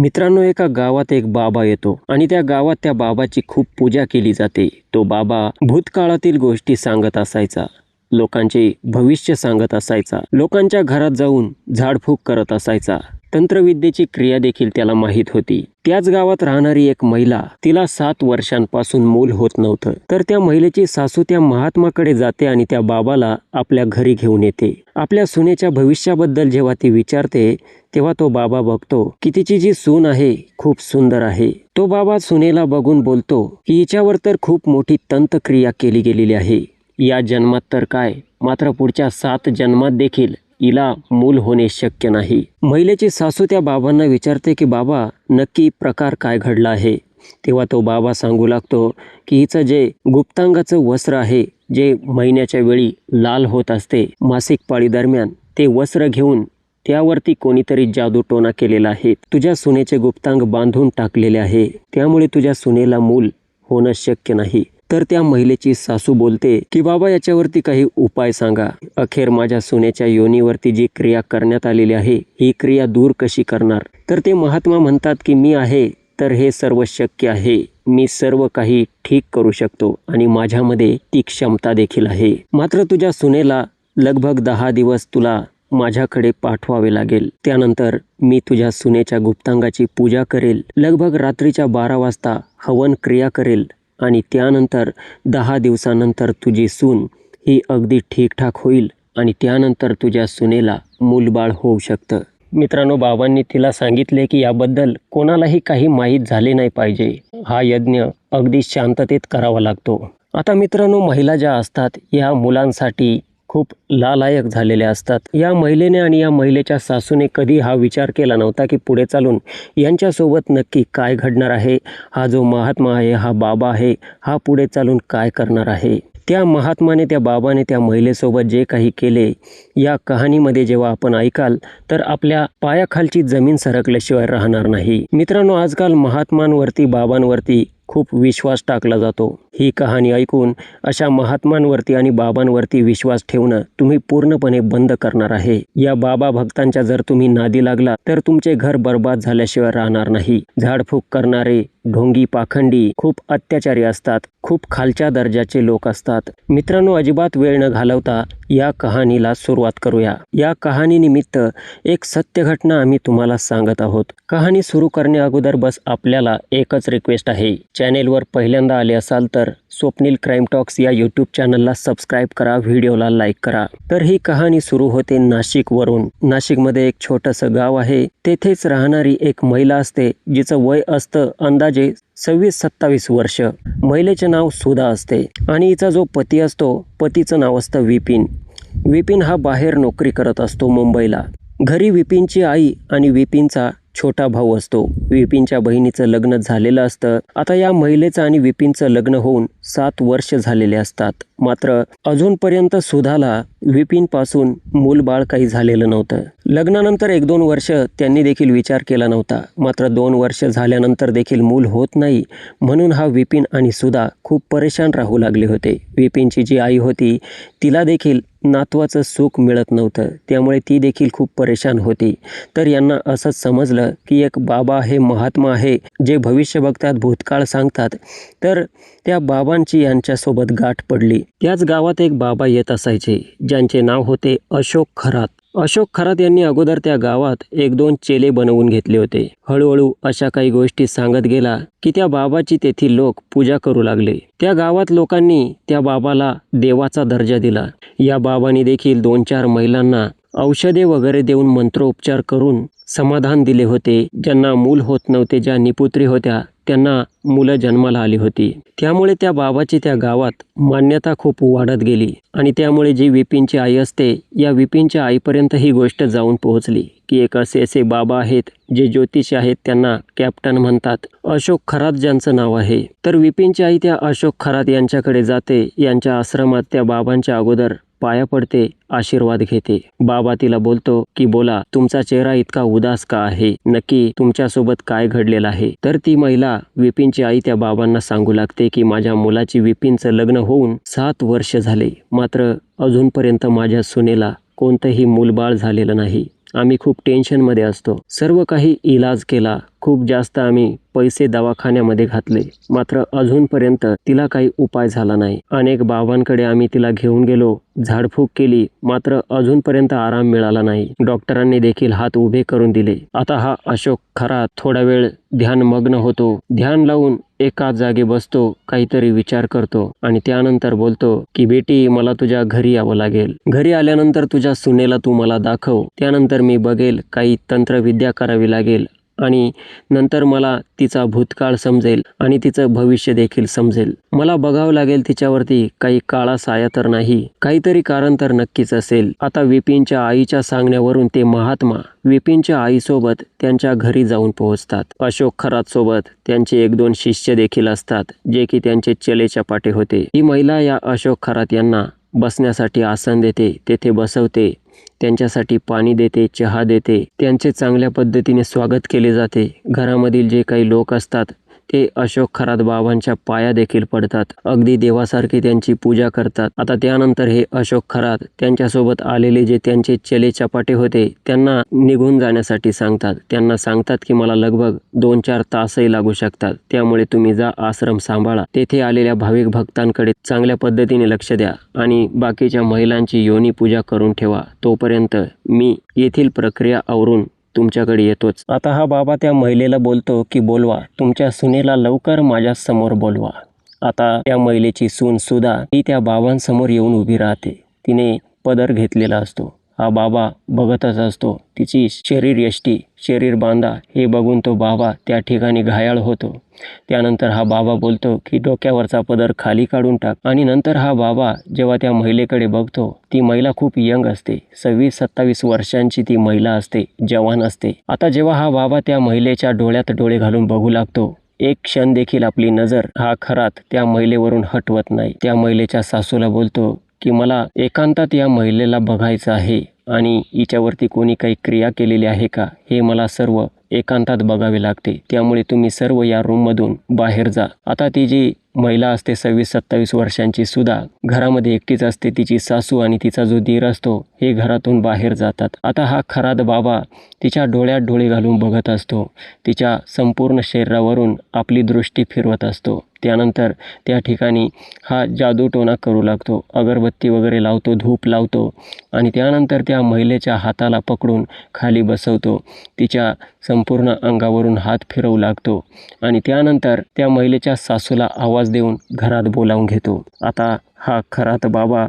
मित्रांनो, एका गावात एक बाबा येतो आणि त्या गावात त्या बाबाची खूप पूजा केली जाते. तो बाबा भूतकाळातील गोष्टी सांगत असायचा, लोकांचे भविष्य सांगत असायचा, लोकांच्या घरात जाऊन झाडफूक करत असायचा. तंत्रविद्येची क्रिया देखील त्याला माहीत होती. त्याच गावात राहणारी एक महिला, तिला 7 वर्षांपासून मूल होत नव्हतं. तर त्या महिलेची सासू त्या महात्माकडे जाते आणि त्या बाबाला आपल्या घरी घेऊन येते. आपल्या सुनेच्या भविष्याबद्दल जेव्हा ती विचारते तेव्हा तो बाबा बघतो की तिची जी सून आहे खूप सुंदर आहे. तो बाबा सुनेला बघून बोलतो की हिच्यावर तर खूप मोठी तंत्रक्रिया केली गेलेली आहे. या जन्मात तर काय, मात्र पुढच्या 7 जन्मात देखील हिला मूल होणे शक्य नाही. महिलेची सासू त्या बाबांना विचारते की बाबा, नक्की प्रकार काय घडला आहे. तेव्हा तो बाबा सांगू लागतो की हिचं जे गुप्तांगाचं वस्त्र आहे, जे महिन्याच्या वेळी लाल होत असते मासिक पाळी दरम्यान, ते वस्त्र घेऊन त्यावरती कोणीतरी जादूटोणा केलेला आहे. तुझ्या सुनेचे गुप्तांग बांधून टाकलेले आहे, त्यामुळे तुझ्या सुनेला मूल होणं शक्य नाही. तर त्या महिलेची सासू बोलते की बाबा, याच्यावरती काही उपाय सांगा. अखेर माझ्या सुनेच्या योनीवरती जी क्रिया करण्यात आलेली आहे, ही क्रिया दूर कशी करणार. तर ते महात्मा म्हणतात की मी आहे तर हे सर्व शक्य आहे. मी सर्व काही ठीक करू शकतो आणि माझ्यामध्ये ती क्षमता देखील आहे. मात्र तुझ्या सुनेला लगभग 10 दिवस तुला माझ्याकडे पाठवावे लागेल. त्यानंतर मी तुझ्या सुनेच्या गुप्तांगाची पूजा करेल. लगभग रात्रीच्या 12 वाजता हवन क्रिया करेल आणि त्यानंतर 10 दिवसानंतर तुझी सून ही अगदी ठीकठाक होईल आणि त्यानंतर तुझ्या सुनेला मूलबाळ होऊ शकतं. मित्रांनो, बाबांनी तिला सांगितले की याबद्दल कोणालाही काही माहीत झाले नाही पाहिजे. हा यज्ञ अगदी शांततेत करावा लागतो. आता मित्रांनो, महिला ज्या असतात या मुलांसाठी खूप लालायक झालेल्या असतात. या महिलेने आणि या महिलेच्या सासूने कधी हा विचार केला नव्हता की पुढे चालून यांच्यासोबत नक्की काय घडणार आहे. हा जो महात्मा आहे, हा बाबा आहे, हा पुढे चालून काय करणार आहे. त्या महात्माने, त्या बाबाने त्या महिलेसोबत जे काही केले, या कहाणीमध्ये जेव्हा आपण ऐकाल तर आपल्या पायाखालची जमीन सरकल्याशिवाय राहणार नाही. मित्रांनो, आजकाल महात्मांवरती, बाबांवरती खूप विश्वास टाकला जातो. ही कहाणी ऐकून अशा महात्मांवरती आणि बाबांवरती विश्वास ठेवणं तुम्ही पूर्णपणे बंद करणार आहे. या बाबा भक्तांच्या जर तुम्ही नादी लागला तर तुमचे घर बर्बाद झाल्याशिवाय राहणार नाही. झाडफूक करणारे, ढोंगी, पाखंडी खूप अत्याचारी असतात, खूप खालच्या दर्जाचे लोक असतात. मित्रांनो, अजिबात वेळ न घालवता या कहाणीला सुरुवात करूया. या कहाणीनिमित्त एक सत्य घटना आम्ही तुम्हाला सांगत आहोत. कहाणी सुरू करण्या अगोदर बस आपल्याला एकच रिक्वेस्ट आहे. चॅनेलवर पहिल्यांदा आले असाल तर स्वप्नील क्राईम टॉक्स या यूट्यूब चॅनलला सबस्क्राईब करा, व्हिडिओला लाईक करा. तर ही कहाणी सुरू होते नाशिकवरून. नाशिकमध्ये एक छोटंसं गाव आहे. तेथेच राहणारी एक महिला असते, जिचं वय असतं अंदाजे 26-27 वर्ष. महिलेचे नाव सुधा असते आणि हिचा जो पती असतो, पतीचं नाव असतं विपिन. विपिन हा बाहेर नोकरी करत असतो मुंबईला. घरी विपिनची आई आणि विपिनचा छोटा भाऊ असतो. विपिनच्या बहिणीचं लग्न झालेलं असतं. आता या महिलेचं आणि विपिनचं लग्न होऊन 7 वर्ष झालेले असतात. मात्र अजूनपर्यंत सुधाला विपिनपासून मूलबाळ काही झालेलं नव्हतं. लग्नानंतर 1-2 वर्ष त्यांनी देखील विचार केला नव्हता. मात्र 2 वर्ष झाल्यानंतर देखील मूल होत नाही, म्हणून हा विपिन आणि सुधा खूप परेशान राहू लागले होते. विपिनची जी आई होती, तिला देखील नातवाचं सुख मिळत नव्हतं, त्यामुळे ती देखील खूप परेशान होती. तर यांना असंच समजलं की एक बाबा आहे, महात्मा आहे, जे भविष्य बघतात, भूतकाळ सांगतात. तर त्या बाबांची यांच्यासोबत गाठ पडली. त्याच गावात एक बाबा येत असायचे, ज्यांचे नाव होते अशोक खरात. अशोक खरात यांनी अगोदर त्या गावात 1-2 चेले बनवून घेतले होते. हळूहळू अशा काही गोष्टी सांगत गेला की त्या बाबाची तेथील लोक पूजा करू लागले. त्या गावात लोकांनी त्या बाबाला देवाचा दर्जा दिला. या बाबांनी देखील 2-4 महिलांना औषधे वगैरे देऊन मंत्रोपचार करून समाधान दिले होते. ज्यांना मूल होत नव्हते, ज्या निपुत्री होत्या, त्यांना मुलं जन्माला आली होती. त्यामुळे त्या बाबाची त्या गावात मान्यता खूप वाढत गेली आणि त्यामुळे जी विपिनची आई असते, या विपिनच्या आईपर्यंत ही गोष्ट जाऊन पोहोचली की एक असे बाबा आहेत, जे ज्योतिषी आहेत, त्यांना कॅप्टन म्हणतात. अशोक खरात ज्यांचं नाव आहे. तर विपिनची आई त्या अशोक खरात यांच्याकडे जाते. यांच्या आश्रमात त्या बाबांच्या अगोदर पाया पडते, आशीर्वाद घेते. बाबा तिला बोलतो की बोला, तुमचा चेहरा इतका उदास का आहे, नक्की तुमच्यासोबत काय घडलेलं आहे. तर ती महिला, विपिनची आई, त्या बाबांना सांगू लागते की माझ्या मुलाची विपिनचं लग्न होऊन 7 वर्ष झाले, मात्र अजूनपर्यंत माझ्या सुनेला कोणतंही मूलबाळ झालेलं नाही. आम्ही खूप टेन्शनमध्ये असतो. सर्व काही इलाज केला, खूप जास्त आम्ही पैसे दवाखान्यामध्ये घातले, मात्र अजूनपर्यंत तिला काही उपाय झाला नाही. अनेक बाबांकडे आम्ही तिला घेऊन गेलो, झाडफूक केली, मात्र अजूनपर्यंत आराम मिळाला नाही. डॉक्टरांनी देखील हात उभे करून दिले. आता हा अशोक खरात थोडा वेळ ध्यानमग्न होतो. ध्यान लावून एका जागी बसतो, काहीतरी विचार करतो आणि त्यानंतर बोलतो की बेटी, मला तुझ्या घरी यावं लागेल. घरी आल्यानंतर तुझ्या सुनेला तू मला दाखव. त्यानंतर मी बघेल, काही तंत्रविद्या करावी लागेल आणि नंतर मला तिचा भूतकाळ समजेल आणि तिचं भविष्य देखील समजेल. मला बघावं लागेल तिच्यावरती काही काळा साया तर नाही, काहीतरी कारण तर नक्कीच असेल. आता विपिनच्या आईच्या सांगण्यावरून ते महात्मा विपिनच्या आईसोबत त्यांच्या घरी जाऊन पोहोचतात. अशोक खरात सोबत त्यांचे 1-2 शिष्य देखील असतात, जे की त्यांचे चलेचपाटे होते. ही महिला या अशोक खरात यांना बसण्यासाठी आसन देते, तेथे बसवते, त्यांच्यासाठी पाणी देते, चहा देते, त्यांचे चांगल्या पद्धतीने स्वागत केले जाते. घरामधील जे काही लोक असतात ते अशोक खरात बाबांच्या पाया देखील पडतात, अगदी देवासारखे त्यांची पूजा करतात. आता त्यानंतर हे अशोक खरात त्यांच्यासोबत आलेले जे त्यांचे चलेचपाटे होते त्यांना निघून जाण्यासाठी सांगतात. त्यांना सांगतात की मला लगभग 2-4 तासही लागू शकतात, त्यामुळे तुम्ही जा, आश्रम सांभाळा, तेथे आलेल्या भाविक भक्तांकडे चांगल्या पद्धतीने लक्ष द्या आणि बाकीच्या महिलांची योनी पूजा करून ठेवा. तोपर्यंत मी येथील प्रक्रिया आवरून तुमच्याकडे येतोच. आता हा बाबा त्या महिलेला बोलतो की बोलवा, तुमच्या सुनेला लवकर माझ्या समोर बोलवा. आता त्या महिलेची सून सुधा ही त्या बाबांसमोर येऊन उभी राहते. तिने पदर घेतलेला असतो. हा बाबा बघतच असतो. तिची शरीरयष्टी, शरीर बांधा हे बघून तो बाबा त्या ठिकाणी घायाळ होतो. त्यानंतर हा बाबा बोलतो की डोक्यावरचा पदर खाली काढून टाक. आणि नंतर हा बाबा जेव्हा त्या महिलेकडे बघतो, ती महिला खूप यंग असते, 26-27 वर्षांची ती महिला असते, जवान असते. आता जेव्हा हा बाबा त्या महिलेच्या डोळ्यात डोळे घालून बघू लागतो, एक क्षण देखील आपली नजर हा खरात त्या महिलेवरून हटवत नाही. त्या महिलेच्या सासूला बोलतो की मला एकांतात या महिलेला बघायचं आहे आणि हिच्यावरती कोणी काही क्रिया केलेली आहे का हे मला सर्व एकांतात बघावे लागते, त्यामुळे तुम्ही सर्व या रूममधून बाहेर जा. आता ती जी महिला असते 26-27 वर्षांची सुद्धा घरामध्ये एकटीच असते. तिची सासू आणि तिचा जो दीर असतो हे घरातून बाहेर जातात. आता हा खरात बाबा तिच्या डोळ्यात डोळे घालून बघत असतो, तिच्या संपूर्ण शरीरावरून आपली दृष्टी फिरवत असतो. त्यानंतर त्या ठिकाणी हा जादूटोणा करू लागतो, अगरबत्ती वगैरे लावतो, धूप लावतो आणि त्यानंतर त्या महिलेच्या हाताला पकडून खाली बसवतो, तिच्या संपूर्ण अंगावरून हात फिरवू लागतो आणि त्यानंतर त्या महिलेच्या सासूला आवाज देऊन घरात बोलावून घेतो. आता हा खरात बाबा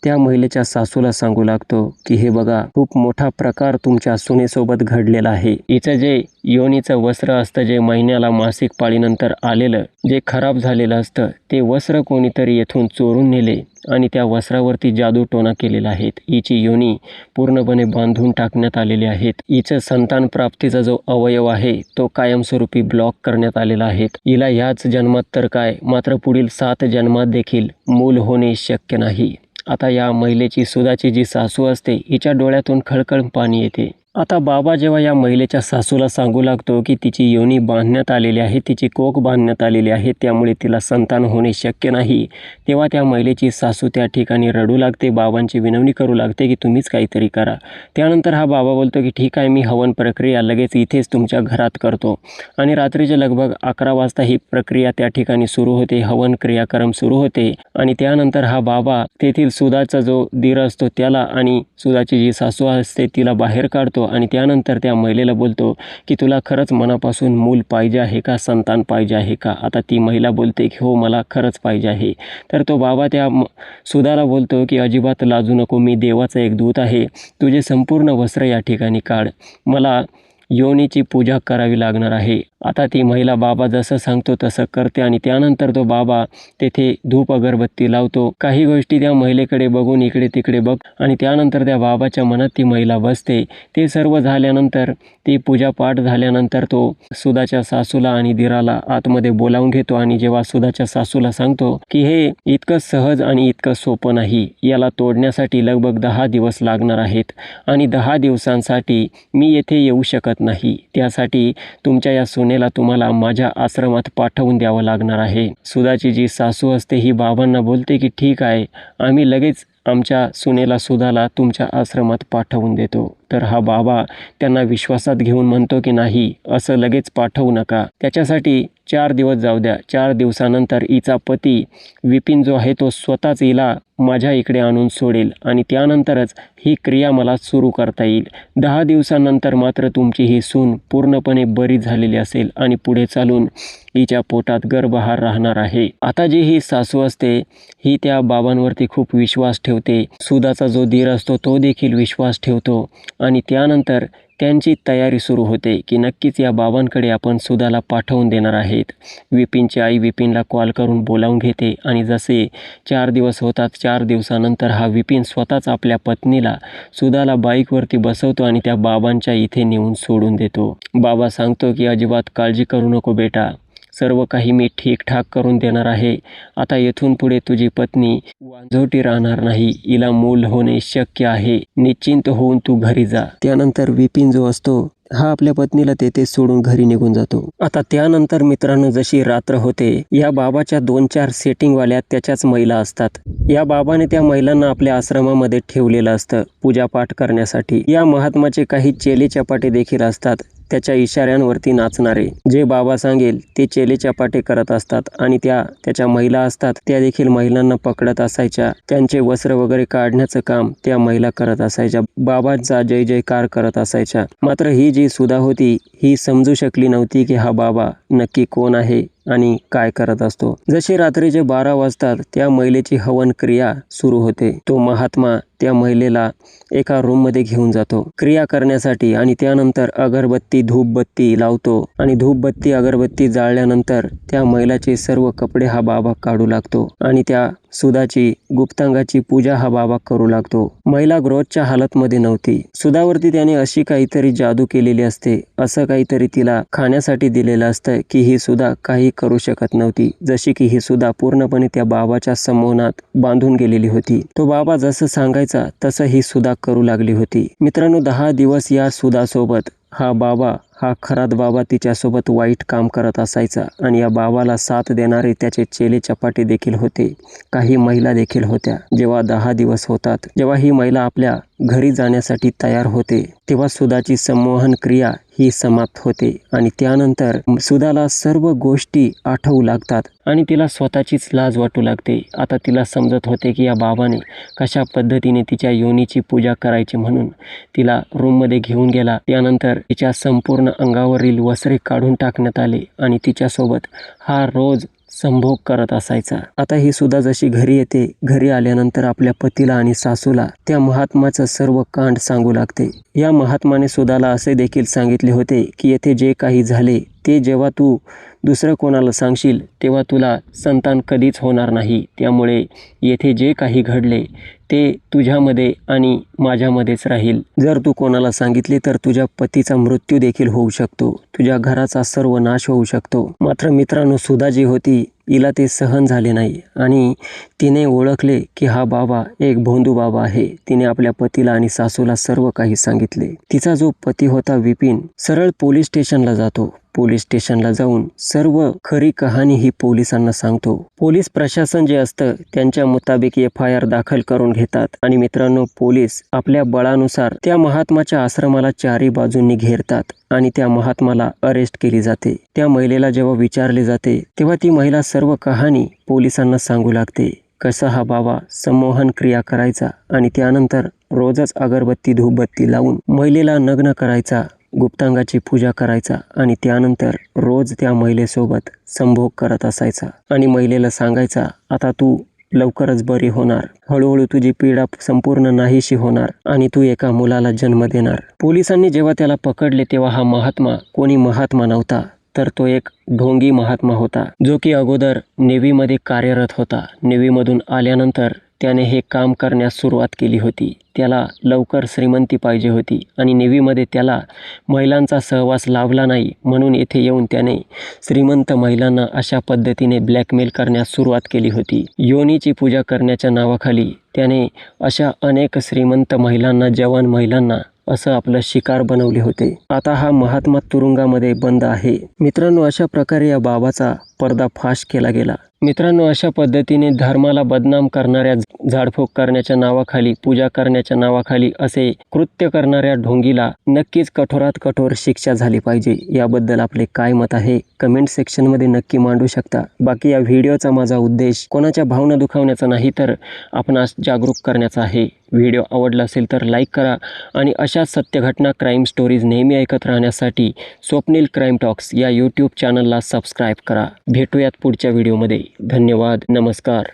त्या महिलेच्या सासूला सांगू लागतो की हे बघा, खूप मोठा प्रकार तुमच्या सुनेसोबत घडलेला आहे. हिचं जे योनीचं वस्त्र असतं, जे महिन्याला मासिक पाळीनंतर आलेलं जे खराब झालेलं असतं, ते वस्त्र कोणीतरी येथून चोरून नेले आणि त्या वस्त्रावरती जादूटोणा केलेला आहे. हिची योनी पूर्णपणे बांधून टाकण्यात आलेली आहेत. हिचं संतान प्राप्तीचा जो अवयव आहे तो कायमस्वरूपी ब्लॉक करण्यात आलेला आहे. हिला याच जन्मात तर काय, मात्र पुढील 7 जन्मात देखील मूल होणे शक्य नाही. आता या महिलेची सुधाची जी सासू असते, हिच्या डोळ्यातून खळखळ पाणी येते. आता बाबा जेव्हा या महिलेच्या सासूला सांगू लागतो की तिची योनी बांधण्यात आलेली आहे, तिची कोक बांधण्यात आलेली आहे, त्यामुळे तिला संतान होणे शक्य नाही, तेव्हा त्या महिलेची सासू त्या ठिकाणी रडू लागते, बाबांची विनवणी करू लागते की तुम्हीच काहीतरी करा. त्यानंतर हा बाबा बोलतो की ठीक आहे, मी हवन प्रक्रिया लगेच इथेच तुमच्या घरात करतो. आणि रात्रीचे लगभग 11 वाजता ही प्रक्रिया त्या ठिकाणी सुरू होते, हवन क्रियाक्रम सुरू होते. आणि त्यानंतर हा बाबा तेथील सुधाचा जो दीर असतो त्याला आणि सुधाची जी सासू असते तिला बाहेर काढतो आणि त्यानंतर त्या महिलेला बोलतो की तुला खरंच मनापासून मूल पाहिजे आहे का, संतान पाहिजे आहे का. आता ती महिला बोलते की हो, मला खरंच पाहिजे आहे. तर तो बाबा त्या सुधाला बोलतो की अजिबात लाजू नको, मी देवाचा एक दूत आहे, तुझे संपूर्ण वस्त्र या ठिकाणी काढ, मला योनीची पूजा करावी लागणार आहे. आता ती महिला बाबा जसं सांगतो तसं करते आणि त्यानंतर तो बाबा तेथे धूप अगरबत्ती लावतो. काही गोष्टी त्या महिलेकडे बघून इकडे तिकडे बघ आणि त्यानंतर त्या बाबाच्या मनात ती महिला बसते. ते सर्व झाल्यानंतर, ती पूजापाठ झाल्यानंतर तो सुधाच्या सासूला आणि दिराला आतमध्ये बोलावून घेतो आणि जेव्हा सुधाच्या सासूला सांगतो की हे इतकं सहज आणि इतकं सोपं नाही, याला तोडण्यासाठी लगभग 10 दिवस लागणार आहेत आणि 10 दिवसांसाठी मी येथे येऊ शकत नाही, त्यासाठी तुमच्या या सुनेला तुम्हाला माझ्या आश्रमात पाठवून द्यावं लागणार आहे. सुधाची जी सासू असते ही बाबांना बोलते की ठीक आहे, आम्ही लगेच आमच्या सुनेला सुधाला तुमच्या आश्रमात पाठवून देतो. तर हा बाबा त्यांना विश्वासात घेऊन म्हणतो की नाही, असं लगेच पाठवू नका. त्याच्यासाठी 4 दिवस जाऊ द्या. 4 दिवसानंतर हिचा पती विपिन जो आहे तो स्वतःच हिला माझ्या इकडे आणून सोडेल आणि त्यानंतरच ही क्रिया मला सुरू करता येईल. 10 दिवसानंतर मात्र तुमची ही सून पूर्णपणे बरी झालेली असेल आणि पुढे चालून हिच्या पोटात गर्भहार राहणार आहे. आता जी ही सासू असते ही त्या बाबांवरती खूप विश्वास ठेवते. सुदाचा जो दीर असतो तो देखील विश्वास ठेवतो आणि त्यानंतर त्यांची तयारी सुरू होते की नक्कीच या बाबांकडे आपण सुदाला पाठवून देणार आहेत. विपिनची आई विपिनला कॉल करून बोलावून घेते आणि जसे 4 दिवस होतात, 4 दिवसानंतर हा विपिन स्वतःच आपल्या पत्नीला सुदाला बाईकवरती बसवतो आणि त्या बाबांच्या इथे नेऊन सोडून देतो. बाबा सांगतो की अजिबात काळजी करू नको बेटा, सर्व काही मी ठीकठाक करून देणार आहे. आता येथून पुढे तुझी पत्नी वांझोटी राहणार नाही, हिला मूल होणे शक्य आहे. निश्चिंत होऊन तू घरी जा. त्यानंतर विपिन जो असतो हा आपल्या पत्नीला तेथे सोडून घरी निघून जातो. आता त्यानंतर मित्रांनो जशी रात्र होते, या बाबाच्या 2-4 सेटिंगवाल्या त्याच्याच महिला असतात. या बाबाने त्या महिलांना आपल्या आश्रमामध्ये ठेवलेलं असतं पूजापाठ करण्यासाठी. या महात्माचे काही चेले चपाटे देखील असतात, त्याच्या इशाऱ्यांवरती नाचणारे. जे बाबा सांगेल ते चेले चपाटे करत असतात आणि त्याच्या महिला असतात त्या देखील महिलांना पकडत असायच्या. त्यांचे वस्त्र वगैरे काढण्याचं काम त्या महिला करत असायच्या. बाबांचा जय जयकार करत असायच्या. मात्र ही जी सुधा होती ही समजू शकली नव्हती की हा बाबा नक्की कोण आहे आणि काय करत असतो. जसे रात्रीचे 12 वाजतात त्या महिलेची हवन क्रिया सुरू होते. तो महात्मा त्या महिलेला एका रूममध्ये घेऊन जातो क्रिया करण्यासाठी आणि त्यानंतर अगरबत्ती धूपबत्ती लावतो आणि धूपबत्ती अगरबत्ती जाळल्यानंतर त्या महिलाचे सर्व कपडे हा बाबा काढू लागतो आणि त्या सुधाची गुप्तांगाची पूजा हा बाबा करू लागतो. महिला ग्रोथच्या हालतमध्ये नव्हती. सुधावरती त्याने अशी काहीतरी जादू केलेली असते, असं काहीतरी तिला खाण्यासाठी दिलेलं असतं की ही सुधा काही करू शकत नव्हती. जशी की ही सुधा पूर्णपणे त्या बाबाच्या संमोहनात बांधून गेलेली होती. तो बाबा जसं सांगायचा तसं ही सुधा करू लागली होती. मित्रांनो 10 दिवस या सुधासोबत हा बाबा, हा खरात बाबा तिच्यासोबत वाईट काम करत असायचा आणि या बाबाला साथ देणारे त्याचे चेले चपाटे देखील होते. काही महिला देखील होत्या. जेव्हा 10 दिवस होतात, जेव्हा ही महिला आपल्या घरी जाण्यासाठी तयार होते, तेव्हा सुधाची संमोहन क्रिया ही समाप्त होते आणि त्यानंतर सुधाला सर्व गोष्टी आठवू लागतात आणि तिला स्वतःचीच लाज वाटू लागते. आता तिला समजत होते की या बाबाने कशा पद्धतीने तिच्या योनीची पूजा करायची म्हणून तिला रूममध्ये घेऊन गेला. त्यानंतर तिच्या संपूर्ण अंगावरील वस्त्रे काढून टाकण्यात आले आणि तिच्यासोबत हा रोज संभोग करत असायचा. आता ही सुद्धा जशी घरी येते, घरी आल्यानंतर आपल्या पतीला आणि सासूला त्या महात्माचं सर्व कांड सांगू लागते. या महात्माने सुधाला असे देखील सांगितले होते की येथे जे काही झाले ते जेव्हा तू दुसरं कोणाला सांगशील तेव्हा तुला संतान कधीच होणार नाही. त्यामुळे येथे जे काही घडले ते तुझ्यामध्ये आणि माझ्यामध्येच राहील. जर तू कोणाला सांगितले तर तुझ्या पतीचा मृत्यू देखील होऊ शकतो, तुझ्या घराचा सर्व नाश होऊ शकतो. मात्र मित्रांनो सुधा जी होती हिला ते सहन झाले नाही आणि तिने ओळखले की हा बाबा एक भोंदू बाबा आहे. तिने आपल्या पतीला आणि सासूला सर्व काही सांगितले. तिचा जो पती होता विपिन सरळ पोलीस स्टेशनला जातो. पोलीस स्टेशनला जाऊन सर्व खरी कहाणी ही पोलिसांना सांगतो. पोलीस प्रशासन जे असतं त्यांच्या मुताबिक FIR दाखल करून घेतात आणि मित्रांनो पोलीस आपल्या बळानुसार त्या महात्माच्या आश्रमाला चारी बाजूंनी घेरतात आणि त्या महात्माला अरेस्ट केली जाते. त्या महिलेला जेव्हा विचारले जाते तेव्हा ती महिला सर्व कहाणी पोलिसांना सांगू लागते. कसा हा बाबा संमोहन क्रिया करायचा आणि त्यानंतर रोजच अगरबत्ती धूपबत्ती लावून महिलेला नग्न करायचा, गुप्तांगाची पूजा करायचा आणि त्यानंतर रोज त्या महिलेसोबत संभोग करत असायचा आणि महिलेला सांगायचा आता तू लवकरच बरी होणार, हळूहळू तुझी पीडा संपूर्ण नाहीशी होणार आणि तू एका मुलाला जन्म देणार. पोलिसांनी जेव्हा त्याला पकडले तेव्हा हा महात्मा कोणी महात्मा नव्हता, तर तो एक ढोंगी महात्मा होता जो की अगोदर नेव्हीमध्ये कार्यरत होता. नेव्हीमधून आल्यानंतर त्याने हे काम करण्यास सुरुवात केली होती. त्याला लवकर श्रीमंती पाहिजे होती आणि नेव्हीमध्ये त्याला महिलांचा सहवास लाभला नाही, म्हणून येथे येऊन त्याने श्रीमंत महिलांना अशा पद्धतीने ब्लॅकमेल करण्यास सुरुवात केली होती. योनीची पूजा करण्याच्या नावाखाली त्याने अशा अनेक श्रीमंत महिलांना, जवान महिलांना असं आपलं शिकार बनवले होते. आता हा महात्मा तुरुंगामध्ये बंद आहे. मित्रांनो अशा प्रकारे या बाबाचा पर्दाफाश केला गेला. मित्रांनो, अशा पद्धतीने धर्माला बदनाम करणाऱ्या, झाडफूक करण्याच्या नावाखाली, पूजा करण्याच्या नावाखाली असे कृत्य करणाऱ्या ढोंगीला नक्कीच कठोरात कठोर शिक्षा झाली पाहिजे. याबद्दल आपले काय मत आहे कमेंट सेक्शनमध्ये नक्की मांडू शकता. बाकी या व्हिडिओचा माझा उद्देश कोणाच्या भावना दुखावण्याचा नाही, तर आपणास जागरूक करण्याचा आहे. व्हिडिओ आवडला असेल तर लाईक करा आणि अशा सत्यघटना, क्राईम स्टोरीज नेहमी ऐकत राहण्यासाठी स्वप्नील क्राईम टॉक्स या यूट्यूब चॅनलला सबस्क्राईब करा. भेटूयात पुढच्या व्हिडिओमध्ये. धन्यवाद. नमस्कार.